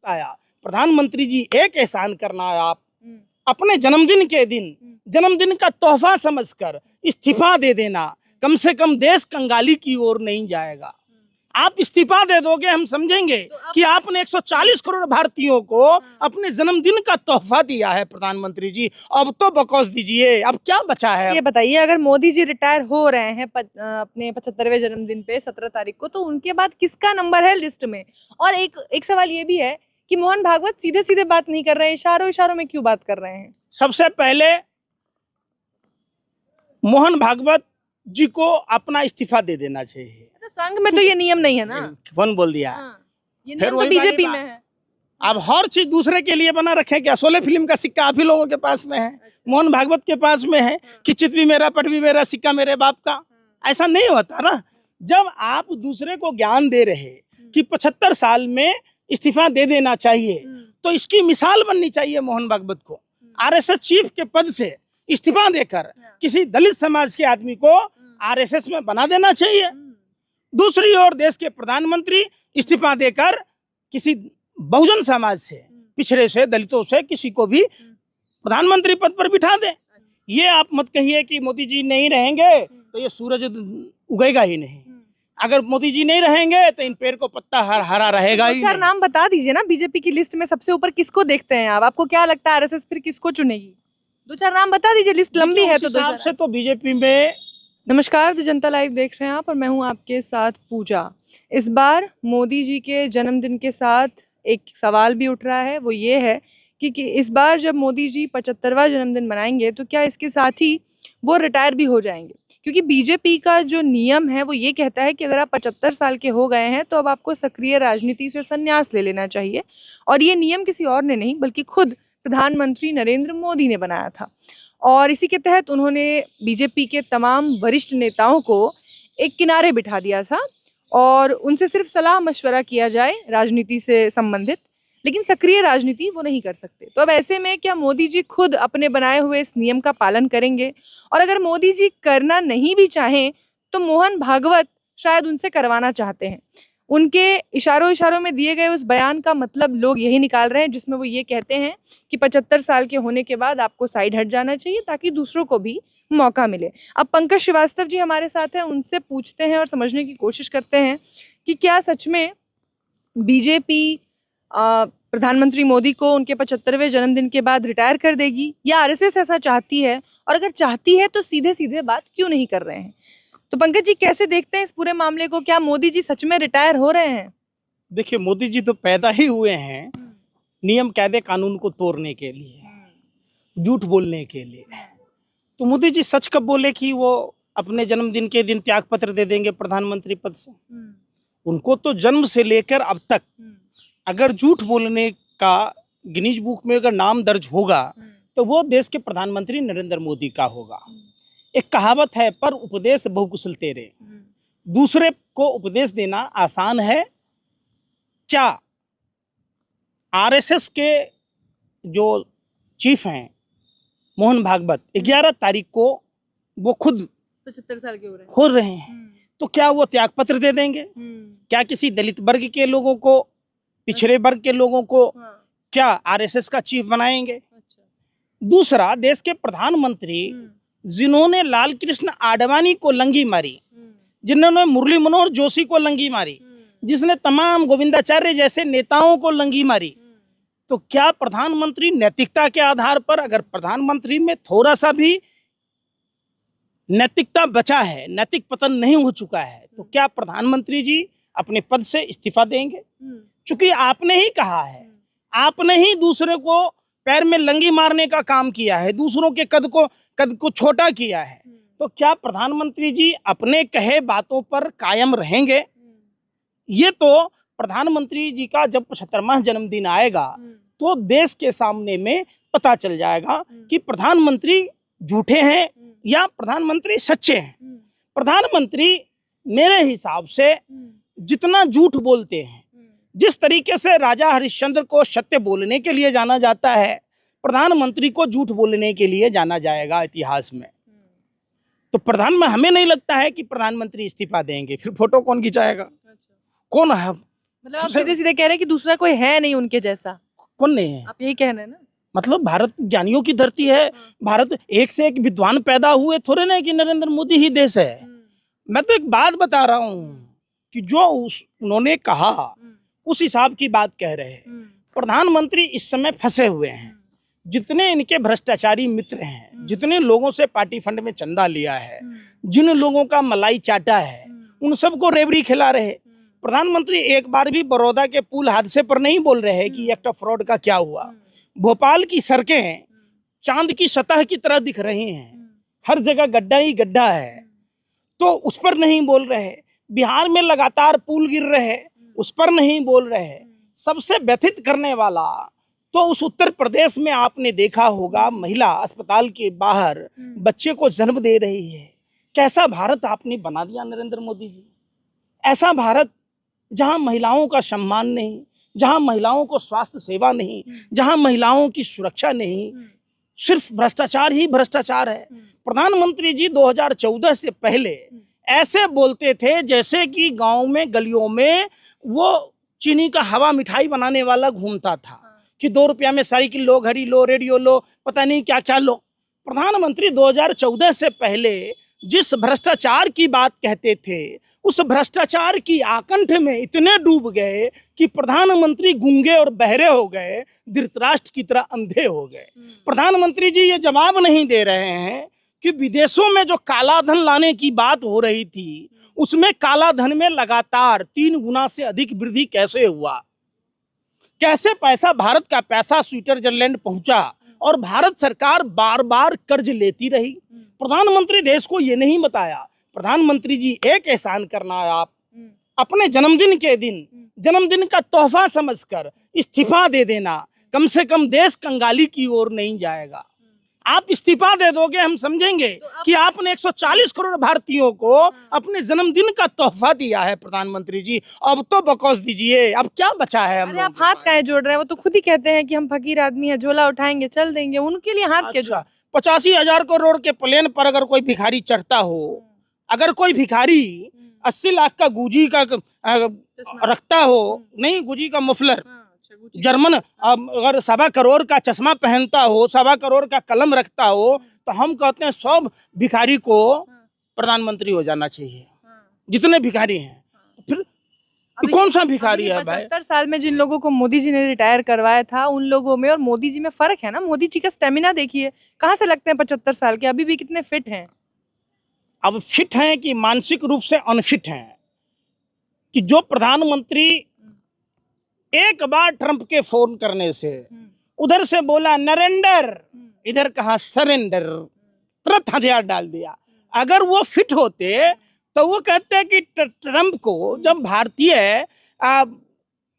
आया। प्रधानमंत्री जी एक एहसान करना है, आप अपने जन्मदिन के दिन जन्मदिन का तोहफा समझकर इस्तीफा दे देना। कम से कम देश कंगाली की ओर नहीं जाएगा। आप इस्तीफा दे दोगे, हम समझेंगे कि आपने 140 करोड़ भारतीयों को अपने जन्मदिन का तोहफा दिया है। प्रधानमंत्री जी अब तो बकौस दीजिए, अब क्या बचा है? ये बताइए, अगर मोदी जी रिटायर हो रहे हैं अपने 75वें जन्मदिन पे 17 तारीख को, तो उनके बाद किसका नंबर है लिस्ट में? और एक सवाल ये भी है कि मोहन भागवत सीधे सीधे बात नहीं कर रहे हैं, इशारों इशारों में क्यों बात कर रहे हैं? सबसे पहले मोहन भागवत जी को अपना इस्तीफा दे देना चाहिए। तो संघ में तो ये नियम नहीं है ना। कौन बोल दिया? ये फिर नियम तो वही बीजेपी वाली में है। अब हर चीज दूसरे के लिए बना रखे क्या? 16 फिल्म का सिक्का आप ही लोगों के पास में है, मोहन भागवत के पास में है कि चित भी मेरा पट भी मेरा सिक्का मेरे बाप का। ऐसा नहीं होता ना। जब आप दूसरे को ज्ञान दे रहे कि 75 साल में इस्तीफा दे देना चाहिए, तो इसकी मिसाल बननी चाहिए मोहन भागवत को। आरएसएस चीफ के पद से इस्तीफा देकर किसी दलित समाज के आदमी को आरएसएस में बना देना चाहिए। दूसरी ओर देश के प्रधानमंत्री इस्तीफा देकर किसी बहुजन समाज से, पिछड़े से, दलितों से किसी को भी प्रधानमंत्री पद पर बिठा दे। ये आप मत कहिए कि मोदी जी नहीं रहेंगे तो ये सूरज उगेगा ही नहीं। अगर मोदी जी नहीं रहेंगे तो इन पेड़ को पत्ता हरा रहेगा ही। 2-4 नाम बता दीजिए ना, बीजेपी की लिस्ट में सबसे ऊपर किसको देखते हैं आप? आपको क्या लगता है आरएसएस फिर किसको चुनेगी? 2-4 नाम बता दीजिए, लिस्ट लंबी है तो। 2-4 से तो बीजेपी में। नमस्कार, द जनता लाइव देख रहे हैं आप और मैं हूं आपके साथ पूजा। इस बार मोदी जी के जन्मदिन के साथ एक सवाल भी उठ रहा है, वो ये है कि इस बार जब मोदी जी 75वां जन्मदिन मनाएंगे तो क्या इसके साथ ही वो रिटायर भी हो जाएंगे? क्योंकि बीजेपी का जो नियम है वो ये कहता है कि अगर आप 75 साल के हो गए हैं तो अब आपको सक्रिय राजनीति से संन्यास ले लेना चाहिए। और ये नियम किसी और ने नहीं बल्कि खुद प्रधानमंत्री नरेंद्र मोदी ने बनाया था। और इसी के तहत उन्होंने बीजेपी के तमाम वरिष्ठ नेताओं को एक किनारे बिठा दिया था और उनसे सिर्फ सलाह मशवरा किया जाए राजनीति से संबंधित, लेकिन सक्रिय राजनीति वो नहीं कर सकते। तो अब ऐसे में क्या मोदी जी खुद अपने बनाए हुए इस नियम का पालन करेंगे? और अगर मोदी जी करना नहीं भी चाहें तो मोहन भागवत शायद उनसे करवाना चाहते हैं। उनके इशारों में दिए गए उस बयान का मतलब लोग यही निकाल रहे हैं जिसमें वो ये कहते हैं कि 75 साल के होने के बाद आपको साइड हट जाना चाहिए ताकि दूसरों को भी मौका मिले। अब पंकज श्रीवास्तव जी हमारे साथ हैं, उनसे पूछते हैं और समझने की कोशिश करते हैं कि क्या सच में बीजेपी प्रधानमंत्री मोदी को उनके 75वें जन्मदिन के बाद रिटायर कर देगी या आरएसएस ऐसा चाहती है? और अगर चाहती है तो सीधे सीधे बात क्यों नहीं कर रहे हैं? तो पंकज जी कैसे देखते हैं इस पूरे मामले को? क्या मोदी जी सच में रिटायर हो रहे हैं? देखिए, मोदी जी तो पैदा ही हुए हैं नियम कायदे कानून को तोड़ने के लिए, झूठ बोलने के लिए। तो मोदी जी सच कब बोले कि वो अपने जन्मदिन के दिन त्याग पत्र दे देंगे प्रधानमंत्री पद से? उनको तो जन्म से लेकर अब तक अगर झूठ बोलने का गिनीज बुक में अगर नाम दर्ज होगा तो वो देश के प्रधानमंत्री नरेंद्र मोदी का होगा। एक कहावत है, पर उपदेश बहुकुशल तेरे। दूसरे को उपदेश देना आसान है क्या? आरएसएस के जो चीफ हैं मोहन भागवत 11 तारीख को वो खुद 75 साल के हो रहे हैं, तो क्या वो त्यागपत्र दे देंगे? क्या किसी दलित वर्ग के लोगों को, पिछड़े वर्ग के लोगों को क्या आरएसएस का चीफ बनाएंगे? दूसरा, देश के प्रधानमंत्री जिन्होंने लाल कृष्ण आडवाणी को लंगी मारी, जिन्होंने मुरली मनोहर जोशी को लंगी मारी, जिसने तमाम गोविंदाचार्य जैसे नेताओं को लंगी मारी, तो क्या प्रधानमंत्री नैतिकता के आधार पर, अगर प्रधानमंत्री में थोड़ा सा भी नैतिकता बचा है, नैतिक पतन नहीं हो चुका है, तो क्या प्रधानमंत्री जी अपने पद से इस्तीफा देंगे? चूंकि आपने ही कहा है, आपने ही दूसरे को पैर में लंगी मारने का काम किया है, दूसरों के कद को छोटा किया है, तो क्या प्रधानमंत्री जी अपने कहे बातों पर कायम रहेंगे? ये तो प्रधानमंत्री जी का जब 75वां जन्मदिन आएगा तो देश के सामने में पता चल जाएगा कि प्रधानमंत्री झूठे हैं या प्रधानमंत्री सच्चे हैं। प्रधानमंत्री मेरे हिसाब से जितना झूठ बोलते हैं, जिस तरीके से राजा हरिश्चंद्र को सत्य बोलने के लिए जाना जाता है, प्रधानमंत्री को झूठ बोलने के लिए जाना जाएगा इतिहास में। तो हमें नहीं लगता है कि प्रधानमंत्री इस्तीफा देंगे। फिर फोटो कौन खिंचाएगा? कौन है मतलब आप सीधे सीधे कह रहे हैं कि दूसरा कोई है नहीं उनके जैसा, कौन नहीं है? आप यही कह रहे हैं ना? मतलब भारत ज्ञानियों की धरती है, भारत एक से एक विद्वान पैदा हुए, थोड़े ना कि नरेंद्र मोदी ही देश है। मैं तो एक बात बता रहा हूँ कि जो उन्होंने कहा उस हिसाब की बात कह रहे हैं। प्रधानमंत्री इस समय फंसे हुए हैं। जितने इनके भ्रष्टाचारी मित्र हैं, जितने लोगों से पार्टी फंड में चंदा लिया है, जिन लोगों का मलाई चाटा है, उन सबको रेवड़ी खिला रहे। प्रधानमंत्री एक बार भी बड़ौदा के पुल हादसे पर नहीं बोल रहे हैं कि एक्ट ऑफ फ्रॉड का क्या हुआ। भोपाल की सड़कें चांद की सतह की तरह दिख रही हैं, हर जगह गड्ढा ही गड्ढा है, तो उस पर नहीं बोल रहे। बिहार में लगातार पुल गिर रहे, उस पर नहीं बोल रहे। सबसे व्यथित करने वाला तो उस उत्तर प्रदेश में आपने देखा होगा, महिला अस्पताल के बाहर बच्चे को जन्म दे रही है। कैसा भारत आपने बना दिया नरेंद्र मोदी जी। ऐसा भारत जहां महिलाओं का सम्मान नहीं, जहां महिलाओं को स्वास्थ्य सेवा नहीं, जहां महिलाओं की सुरक्षा नहीं, सिर्फ भ्रष्टाचार ही भ्रष्टाचार है। प्रधानमंत्री जी 2014 से पहले ऐसे बोलते थे जैसे कि गांव में गलियों में वो चीनी का हवा मिठाई बनाने वाला घूमता था कि 2 रुपया में साइकिल लो, घड़ी लो, रेडियो लो, पता नहीं क्या क्या लो। प्रधानमंत्री 2014 से पहले जिस भ्रष्टाचार की बात कहते थे, उस भ्रष्टाचार की आकंठ में इतने डूब गए कि प्रधानमंत्री गूंगे और बहरे हो गए, धृतराष्ट्र की तरह अंधे हो गए। प्रधानमंत्री जी ये जवाब नहीं दे रहे हैं कि विदेशों में जो काला धन लाने की बात हो रही थी, उसमें काला धन में लगातार 3 गुना से अधिक वृद्धि कैसे हुआ। कैसे पैसा, भारत का पैसा स्विट्जरलैंड पहुंचा और भारत सरकार बार बार कर्ज लेती रही। प्रधानमंत्री देश को ये नहीं बताया। प्रधानमंत्री जी एक एहसान करना है, आप अपने जन्मदिन के दिन जन्मदिन का तोहफा समझकर इस्तीफा दे देना, कम से कम देश कंगाली की ओर नहीं जाएगा। आप इस्तीफा दे दोगे, हम समझेंगे कि आपने 140 करोड़ भारतीयों को अपने जन्मदिन का तोहफा दिया है। प्रधानमंत्री जी अब तो बकौस दीजिए, अब क्या बचा है हम अरे आप हाथ काहे जोड़ रहे हैं? वो तो खुद ही कहते हैं कि हम फकीर आदमी है, झोला उठाएंगे चल देंगे, उनके लिए हाथ के जोड़। 85,000 करोड़ के प्लेन पर अगर कोई भिखारी चढ़ता हो, अगर कोई भिखारी 80 लाख का गुजी का रखता हो, नहीं गुजी का मफलर, जर्मन अगर 1.25 करोड़ का चश्मा पहनता हो, 1.25 करोड़ का कलम रखता हो, तो हम कहते हैं सब भिखारी को प्रधानमंत्री हो जाना चाहिए। जितने भिखारी हैं, फिर कौन सा भिखारी है भाई? 75 साल में जिन लोगों को मोदी जी ने रिटायर करवाया था, उन लोगों में और मोदी जी में फर्क है ना। मोदी जी का स्टेमिना देखिए, कहाँ से लगते हैं 75 साल के, अभी भी कितने फिट हैं। अब फिट हैं कि मानसिक रूप से अनफिट हैं, कि जो प्रधानमंत्री एक बार ट्रंप के फोन करने से उधर से बोला नरेंद्र, इधर कहा सरेंडर, तुरंत हथियार डाल दिया। अगर वो फिट होते तो वो कहते हैं कि ट्रंप को, जब भारतीय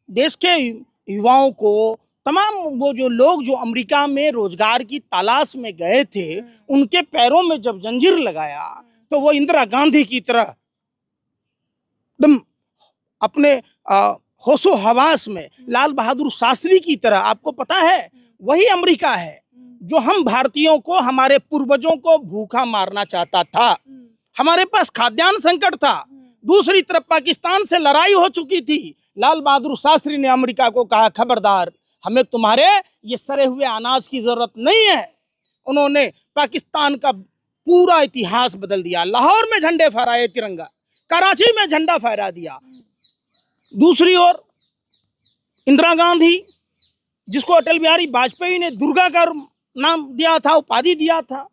देश के युवाओं को, तमाम वो जो लोग जो अमेरिका में रोजगार की तलाश में गए थे, उनके पैरों में जब जंजीर लगाया, तो वो इंदिरा गांधी की तरह एकदम अपने होशो हवास में, लाल बहादुर शास्त्री की तरह, आपको पता है वही अमेरिका है जो हम भारतीयों को, हमारे पूर्वजों को भूखा मारना चाहता था। हमारे पास खाद्यान्न संकट था, दूसरी तरफ पाकिस्तान से लड़ाई हो चुकी थी। लाल बहादुर शास्त्री ने अमेरिका को कहा खबरदार, हमें तुम्हारे ये सड़े हुए अनाज की जरूरत नहीं है। उन्होंने पाकिस्तान का पूरा इतिहास बदल दिया। लाहौर में झंडे फहराए तिरंगा, कराची में झंडा फहरा दिया। दूसरी ओर इंदिरा गांधी, जिसको अटल बिहारी वाजपेयी ने दुर्गा का नाम दिया था, उपाधि दिया था,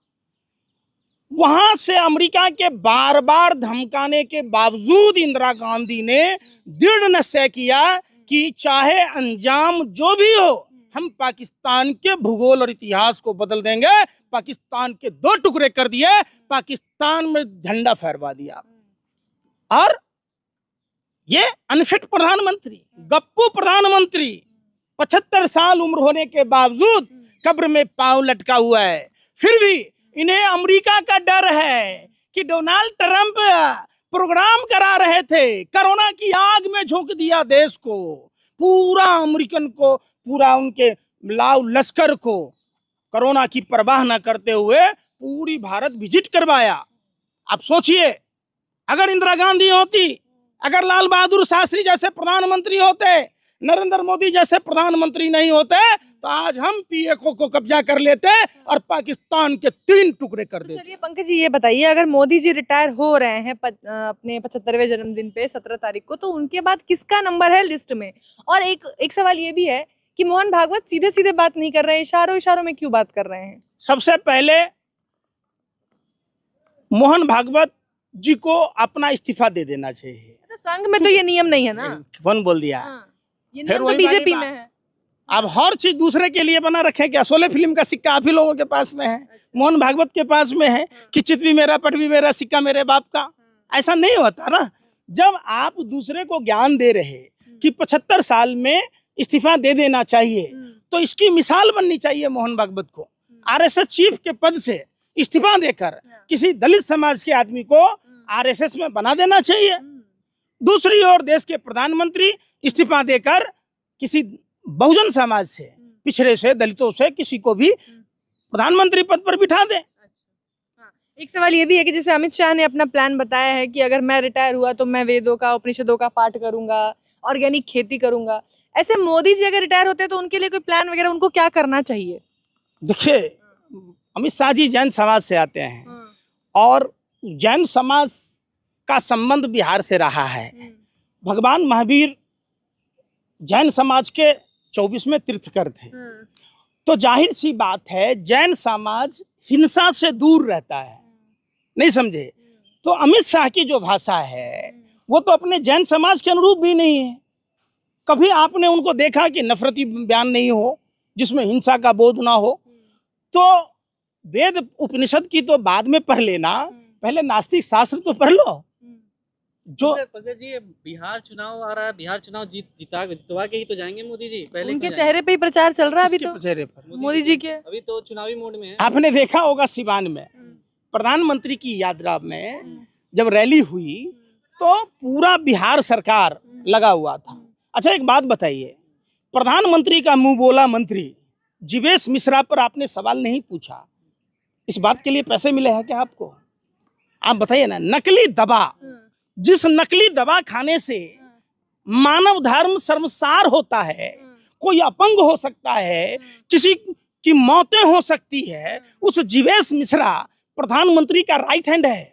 वहां से अमेरिका के बार बार धमकाने के बावजूद इंदिरा गांधी ने दृढ़ निश्चय किया कि चाहे अंजाम जो भी हो, हम पाकिस्तान के भूगोल और इतिहास को बदल देंगे। पाकिस्तान के 2 टुकड़े कर दिए, पाकिस्तान में झंडा फहरवा दिया। और ये अनफिट प्रधानमंत्री, गप्पू प्रधानमंत्री, 75 साल उम्र होने के बावजूद कब्र में पांव लटका हुआ है। फिर भी इन्हें अमेरिका का डर है कि डोनाल्ड ट्रंप प्रोग्राम करा रहे थे, कोरोना की आग में झोंक दिया देश को, पूरा अमेरिकन को, पूरा उनके लाव लश्कर को कोरोना की परवाह न करते हुए पूरी भारत विजिट करवाया। आप सोचिए, अगर इंदिरा गांधी होती, अगर लाल बहादुर शास्त्री जैसे प्रधानमंत्री होते, नरेंद्र मोदी जैसे प्रधानमंत्री नहीं होते, तो आज हम पीएको को कब्जा कर लेते और पाकिस्तान के 3 टुकड़े कर देते। चलिए पंकज जी ये बताइए, अगर मोदी जी रिटायर हो रहे हैं अपने 75वें जन्मदिन पे 17 तारीख को, तो उनके बाद किसका नंबर है लिस्ट में? और एक सवाल ये भी है कि मोहन भागवत सीधे सीधे बात नहीं कर रहे हैं, इशारों इशारों में क्यों बात कर रहे हैं? सबसे पहले मोहन भागवत जी को अपना इस्तीफा दे देना चाहिए। संघ में तो ये नियम नहीं है ना। कौन बोल दिया? ये फिर नियम तो वही बीजेपी वाली में है। अब हर चीज दूसरे के लिए बना रखे क्या? 16 फिल्म का सिक्का आप ही लोगों के पास में है, मोहन भागवत के पास में है कि चित भी मेरा पट भी मेरा सिक्का मेरे बाप का। ऐसा नहीं होता ना। जब आप दूसरे को ज्ञान दे रहे कि 75 साल में इस्तीफा दे देना चाहिए, तो इसकी मिसाल बननी चाहिए मोहन भागवत को। आरएसएस चीफ के पद से इस्तीफा देकर किसी दलित समाज के आदमी को आरएसएस में बना देना चाहिए। दूसरी ओर देश के प्रधानमंत्री इस्तीफा देकर किसी बहुजन समाज से, पिछड़े से, दलितों से किसी को भी प्रधानमंत्री पद पर बिठा दे। एक सवाल ये भी है कि जैसे अमित शाह ने अपना प्लान बताया है कि अगर मैं रिटायर हुआ तो मैं वेदों का, उपनिषदों का पाठ करूंगा, ऑर्गेनिक खेती करूंगा। ऐसे मोदी जी अगर रिटायर होते हैं तो उनके लिए कोई प्लान वगैरह उनको क्या करना चाहिए? देखिए, अमित शाह जी जैन समाज से आते हैं और जैन समाज का संबंध बिहार से रहा है। भगवान महावीर जैन समाज के 24वें तीर्थकर थे, तो जाहिर सी बात है जैन समाज हिंसा से दूर रहता है, नहीं समझे? तो अमित शाह की जो भाषा है वो तो अपने जैन समाज के अनुरूप भी नहीं है। कभी आपने उनको देखा कि नफरती बयान नहीं हो, जिसमें हिंसा का बोध ना हो? तो वेद उपनिषद की तो बाद में पढ़ लेना, पहले नास्तिक शास्त्र तो पढ़ लो। जो पंकज जी, बिहार चुनाव आ रहा है, बिहार चुनाव जितवा के ही तो जाएंगे मोदी जी। पहले उनके चेहरे पे ही प्रचार चल रहा है अभी तो, चेहरे पर मोदी जी के। अभी तो चुनावी मोड में है। आपने देखा होगा सिवान में प्रधानमंत्री की यात्रा में जब रैली हुई तो पूरा बिहार सरकार लगा हुआ था। अच्छा एक बात बताइए, प्रधानमंत्री का मुंह बोला मंत्री जीवेश मिश्रा पर आपने सवाल नहीं पूछा, इस बात के लिए पैसे मिले हैं क्या आपको? आप बताइए ना। नकली दवा, जिस नकली दवा खाने से मानव धर्म शर्मसार होता है, कोई अपंग हो सकता है, किसी की मौतें हो सकती है, उस जीवेश मिश्रा प्रधानमंत्री का राइट हैंड है,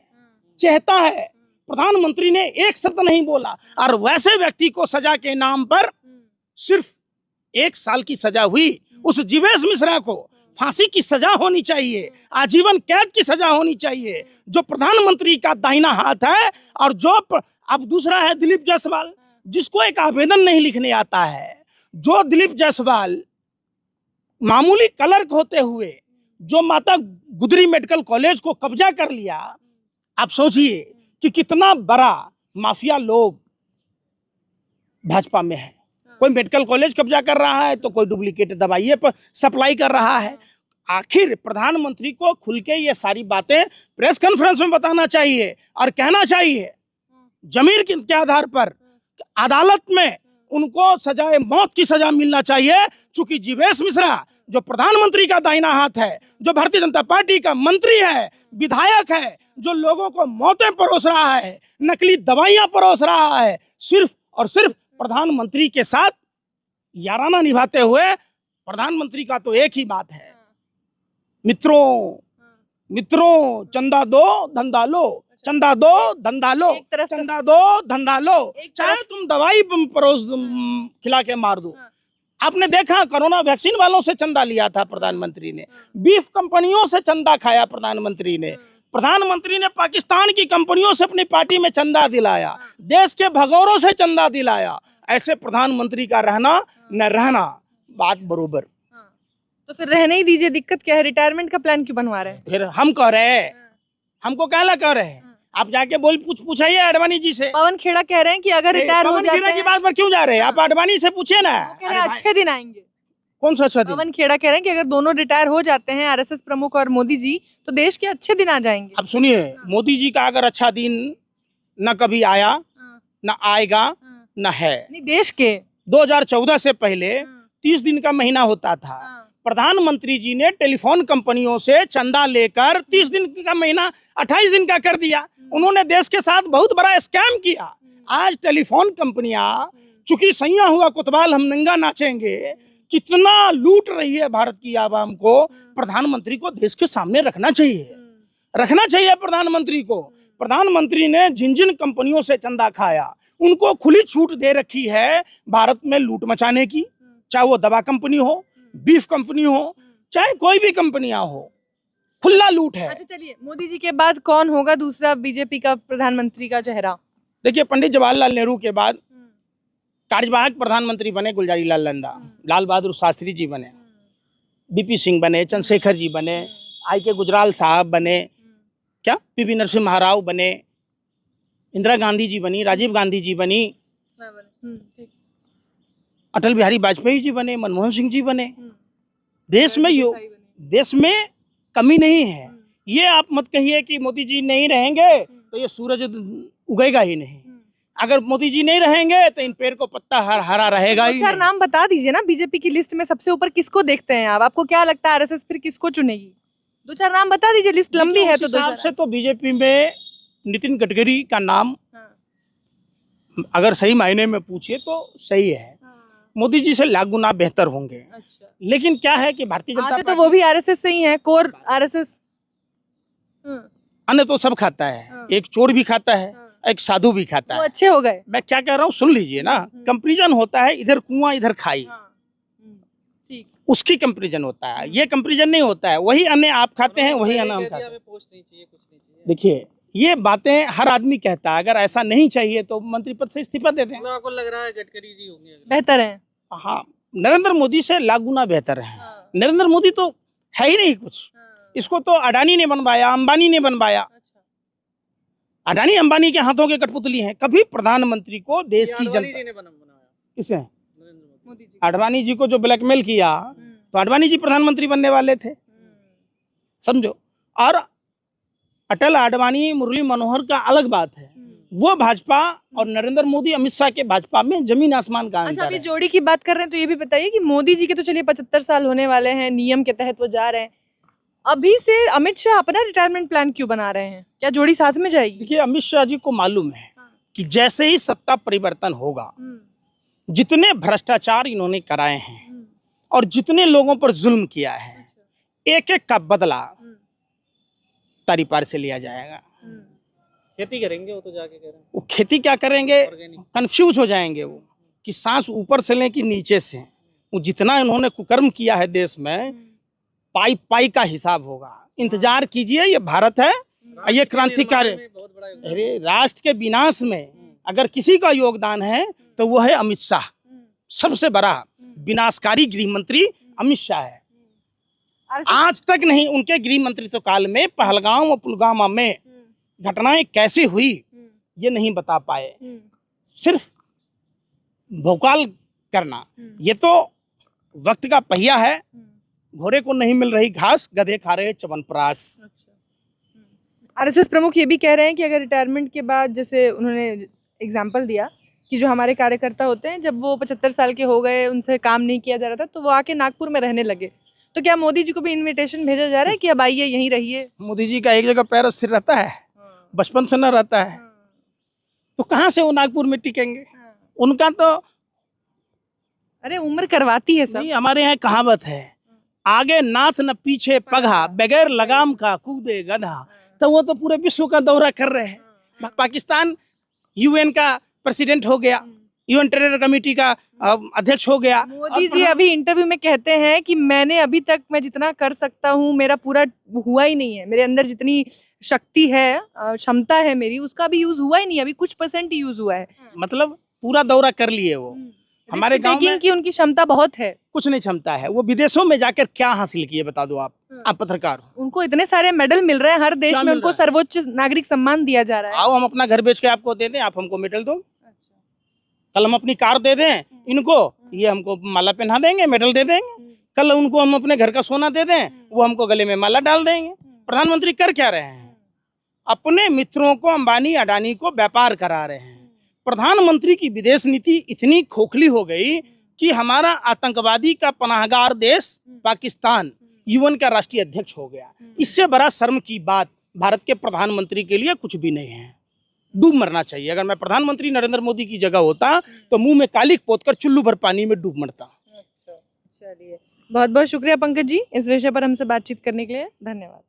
चाहता है। प्रधानमंत्री ने एक शब्द नहीं बोला, और वैसे व्यक्ति को सजा के नाम पर सिर्फ 1 साल की सजा हुई। उस जीवेश मिश्रा को फांसी की सजा होनी चाहिए, आजीवन कैद की सजा होनी चाहिए, जो प्रधानमंत्री का दाहिना हाथ है। और जो अब दूसरा है दिलीप जायसवाल, जिसको एक आवेदन नहीं लिखने आता है। जो दिलीप जायसवाल मामूली क्लर्क होते हुए जो माता गुजरी मेडिकल कॉलेज को कब्जा कर लिया, आप सोचिए कि कितना बड़ा माफिया लोग भाजपा में है। कोई मेडिकल कॉलेज कब्जा कर रहा है तो कोई डुप्लीकेट दवाइयाँ पर सप्लाई कर रहा है। आखिर प्रधानमंत्री को खुल के ये सारी बातें प्रेस कॉन्फ्रेंस में बताना चाहिए और कहना चाहिए जमीर के आधार पर अदालत में उनको सजाए मौत की सजा मिलना चाहिए। चूंकि जीवेश मिश्रा जो प्रधानमंत्री का दाहिना हाथ है, जो भारतीय जनता पार्टी का मंत्री है, विधायक है, जो लोगों को मौतें परोस रहा है, नकली दवाइयां परोस रहा है, सिर्फ और सिर्फ प्रधानमंत्री के साथ याराना निभाते हुए। प्रधानमंत्री का तो एक ही बात है, मित्रों मित्रों चंदा दो धंधा लो, चंदा दो धंधा लो, चंदा दो धंधा लो, चाहे तुम दवाई परोस खिला के मार दो। आपने देखा कोरोना वैक्सीन वालों से चंदा लिया था प्रधानमंत्री ने, बीफ कंपनियों से चंदा खाया प्रधानमंत्री ने, प्रधानमंत्री ने पाकिस्तान की कंपनियों से अपनी पार्टी में चंदा दिलाया, देश के भगोड़ों से चंदा दिलाया। ऐसे प्रधानमंत्री का रहना न रहना बात बरोबर। तो फिर रहने ही दीजिए, दिक्कत क्या है? रिटायरमेंट का प्लान क्यों बनवा रहे हैं? फिर हम कह रहे हैं, हमको कहला कह रहे हैं, आप जाके पूछाइए आडवाणी जी से। पवन खेड़ा कह रहे हैं कि अगर रिटायर हो जाते हैं, की बात पर क्यों जा रहे हैं? आप आडवाणी से पूछिए ना। अच्छे दिन आएंगे। कौन सा अच्छा दिन? पवन खेड़ा कह रहे हैं कि अगर दोनों रिटायर हो जाते हैं, आरएसएस प्रमुख और मोदी जी, तो देश के अच्छे दिन आ जाएंगे। अब सुनिए, मोदी जी का अगर अच्छा दिन न कभी आया, न आएगा, न है। नहीं, देश के 2014 से पहले 30 दिन का महीना होता था। प्रधानमंत्री जी ने टेलीफोन कंपनियों से चंदा लेकर 30 दिन का महीना 28 दिन का कर दिया। उन्होंने देश के साथ बहुत बड़ा स्कैम किया। आज टेलीफोन कंपनियां, चूंकि सैया हुआ कोतवाल हम नंगा नाचेंगे, कितना लूट रही है भारत की आवाम को, प्रधानमंत्री को देश के सामने रखना चाहिए प्रधानमंत्री को। प्रधानमंत्री ने जिन जिन कंपनियों से चंदा खाया उनको खुली छूट दे रखी है भारत में लूट मचाने की, चाहे वो दवा कंपनी हो, बीफ कंपनी हो, चाहे कोई भी कंपनियां हो, खुला लूट है। अच्छा चलिए, मोदी जी के बाद कौन होगा दूसरा बीजेपी का प्रधानमंत्री का चेहरा? देखिए, पंडित जवाहरलाल नेहरू के बाद कार्यवाहक प्रधानमंत्री बने गुलजारीलाल नंदा, लाल बहादुर शास्त्री जी बने, बीपी सिंह बने, चंद्रशेखर जी बने, आई.के. गुजराल साहब बने, क्या पी.वी. नरसिम्हा राव बने, इंदिरा गांधी जी बनी, राजीव गांधी जी बनी, अटल बिहारी वाजपेयी जी बने, मनमोहन सिंह जी बने। देश में कमी नहीं है। ये आप मत कहिए कि मोदी जी नहीं रहेंगे तो ये सूरज उगेगा ही नहीं। अगर मोदी जी नहीं रहेंगे तो इन पेड़ को पत्ता हरा रहेगा ही। चार नाम बता दीजिए ना, बीजेपी की लिस्ट में सबसे ऊपर किसको देखते हैं आप? आपको क्या लगता है आरएसएस फिर किसको चुनेगी? दो चार नाम बता दीजिए, लिस्ट लंबी है तो। उस हिसाब से तो बीजेपी में नितिन गडकरी का नाम अगर सही मायने में पूछिए तो सही है, मोदी जी से लाख गुना बेहतर होंगे। अच्छा। लेकिन क्या है कि भारतीय जनता तो वो भी आरएसएस से ही है, कोर आरएसएस। अन्य तो सब खाता है, एक चोर भी खाता है, एक साधु भी खाता वो है। अच्छे हो गए। मैं क्या कह रहा हूँ सुन लीजिए ना, कंपैरिजन होता है, इधर कुआं इधर खाई, ठीक, उसकी कंपैरिजन होता है, ये कंपैरिजन नहीं होता है। वही अन्न आप खाते हैं, वही अन्न हम खाते हैं। देखिए, ये बातें हर आदमी कहता है, अगर ऐसा नहीं चाहिए तो मंत्री पद से इस्तीफा दे दें। आपको लग रहा है गडकरी जी होंगे बेहतर है? हाँ, नरेंद्र मोदी से लाख गुना बेहतर है। नरेंद्र मोदी तो है ही नहीं कुछ, इसको तो अडानी ने बनवाया, अंबानी ने बनवाया। अडानी अंबानी के हाथों के कठपुतली हैं। कभी प्रधानमंत्री को देश की जनता, किसे, आडवाणी जी को जो ब्लैकमेल किया तो आडवाणी जी प्रधानमंत्री बनने वाले थे, समझो। और अटल, आडवाणी, मुरली मनोहर का अलग बात है, वो भाजपा और नरेंद्र मोदी, अमित शाह के भाजपा में जमीन आसमान का अंतर है। अभी जोड़ी की बात कर रहे हैं तो ये भी बताइए कि मोदी जी के तो चलिए 75 साल होने वाले हैं, नियम के तहत वो जा रहे हैं, अभी से अमित शाह अपना रिटायरमेंट प्लान क्यों बना रहे हैं? क्या जोड़ी साथ में जाएगी? देखिए, अमित शाह जी को मालूम है कि जैसे ही सत्ता परिवर्तन होगा, जितने भ्रष्टाचार इन्होंने कराए हैं और जितने लोगों पर जुल्म किया है, एक एक का बदला तारी पार से लिया जाएगा। खेती करेंगे वो तो जाके कह रहे हैं। वो खेती क्या करेंगे, कंफ्यूज हो जाएंगे वो कि सांस ऊपर से लें कि नीचे से। वो जितना इन्होंने कुकर्म किया है देश में, पाई पाई का हिसाब होगा। इंतजार कीजिए, ये भारत है, ये क्रांतिकारी। अरे, राष्ट्र के विनाश में अगर किसी का योगदान है तो वो है अमित शाह। सबसे बड़ा विनाशकारी गृह मंत्री अमित शाह है। आज तक नहीं, उनके गृह मंत्रित्व काल में पहलगाम और पुलवामा में घटनाएं कैसे हुई ये नहीं बता पाए। सिर्फ भोकाल करना, ये तो वक्त का पहिया है। घोड़े को नहीं मिल रही घास, गधे खा रहे च्यवनप्राश। आरएसएस प्रमुख ये भी कह रहे हैं कि अगर रिटायरमेंट के बाद, जैसे उन्होंने एग्जाम्पल दिया कि जो हमारे कार्यकर्ता होते हैं, जब वो 75 साल के हो गए, उनसे काम नहीं किया जा रहा था, तो वो आके नागपुर में रहने लगे। तो क्या मोदी जी को भी इनविटेशन भेजा जा रहा है कि अब आइए यहीं रहिए? मोदी जी का एक जगह पैर स्थिर रहता है, बचपन से न रहता है, तो कहाँ से वो नागपुर में टिकेंगे? उनका तो, अरे उम्र करवाती है सब। नहीं, हमारे यहाँ कहावत है, आगे नाथ न पीछे पगहा, बगैर लगाम का कूदे गधा। तो वो तो पूरे विश्व का दौरा कर रहे हैं। पाकिस्तान यूएन का प्रेसिडेंट हो गया, यूएन टेरर कमेटी का अध्यक्ष हो गया। मोदी जी अभी इंटरव्यू में कहते हैं कि मैंने अभी तक, मैं जितना कर सकता हूँ, मेरा पूरा हुआ ही नहीं है, मेरे अंदर जितनी शक्ति है, क्षमता है मेरी, उसका भी यूज हुआ ही नहीं, अभी कुछ % ही यूज हुआ है। मतलब पूरा दौरा कर लिए वो। हमारे गांव में की उनकी क्षमता बहुत है। कुछ नहीं क्षमता है। वो विदेशों में जाकर क्या हासिल किए बता दो आप पत्रकार हो। उनको इतने सारे मेडल मिल रहे हैं हर देश में, उनको सर्वोच्च नागरिक सम्मान दिया जा रहा है। आओ हम अपना घर बेच के आपको दे दें, आप हमको मेडल दो। कल हम अपनी कार दे दें इनको, ये हमको माला पहना देंगे, मेडल दे देंगे। कल उनको हम अपने घर का सोना दे दें, वो हमको गले में माला डाल देंगे। प्रधानमंत्री कर क्या रहे हैं? अपने मित्रों को, अंबानी अडानी को व्यापार करा रहे हैं। प्रधानमंत्री की विदेश नीति इतनी खोखली हो गई कि हमारा आतंकवादी का पनाहगार देश पाकिस्तान यूएन का राष्ट्रीय अध्यक्ष हो गया। इससे बड़ा शर्म की बात भारत के प्रधानमंत्री के लिए कुछ भी नहीं है। डूब मरना चाहिए। अगर मैं प्रधानमंत्री नरेंद्र मोदी की जगह होता तो मुंह में कालिक पोतकर चुल्लू भर पानी में डूब मरता। चलिए, बहुत बहुत शुक्रिया पंकज जी इस विषय पर हमसे बातचीत करने के लिए। धन्यवाद।